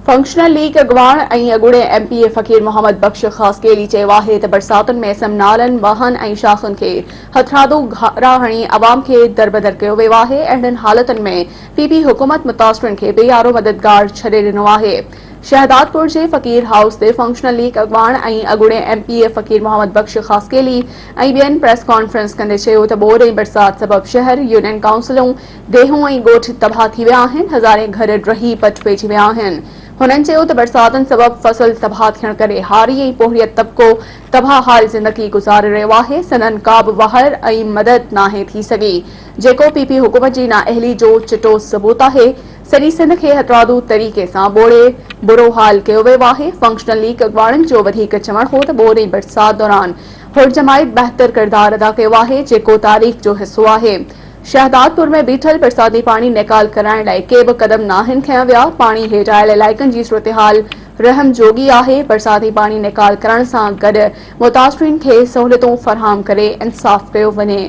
Functional league अगवान ऐं अॻूणे MPa फ़कीर मोहम्मद बख्श ख़ासकेली चयो आहे त बरसातुनि में समनालनि वाहन ऐं शाख़ुनि खे हथरादो घारा हणी अवाम खे दरबदर कयो वियो आहे। अहिड़नि हालतुनि में पीपी हुकूमत मुतासिरनि खे बेयारो मददगार छॾे ॾिनो आहे। शहदादपुर जे फ़कीर हाउस ते फंक्शनल लीग अगवान ऐं अॻूणे एमपीए फ़कीर मोहम्मद बख्श ख़ासकेली ऐं ॿियनि प्रेस कॉन्फ्रेंस कंदे चयो त ॿोड़ ऐं बरसात सबबि शहर यूनियन काउंसिलूं देहूं ऐं ॻोठ तबाह थी विया आहिनि। हज़ारे घर ड्रही पट पइजी विया आहिनि। हुननि चयो त बरसातुनि सबबि फसल तबाह थियण करे हारी ऐं पोहरियत तबिको तबाह हाल ज़िंदगी गुज़ारे रहियो आहे। संदनि का बि वहर ऐं मदद नाहे थी सघी, जेको पीपी हुकूमत जी नाअहली जो चिटो सबूत आहे। सॼी सिंध खे हथरादू तरीक़े सां ॿोड़े बुरो हाल कयो वियो आहे। फंक्शनल लीग अगवाणनि जो वधीक चवण हो त ॿोड़ ऐं बरसात दौरान हुर्जमाइत बहितर किरदार अदा कयो आहे, जेको तारीख़ जो हिसो आहे। शहदादपुर में बीठल बरसाती पानी निकाल कराइण लाइ के बि क़दम नाहिनि खयां विया। पाणी हेठायल इलाइक़नि जी सूरतहाल रहम जोगी आहे। बरसाती पानी निकाल करण सां गॾु मुतासिरीन खे सहूलियतूं फ़राहम करे इंसाफ़ कयो वञे।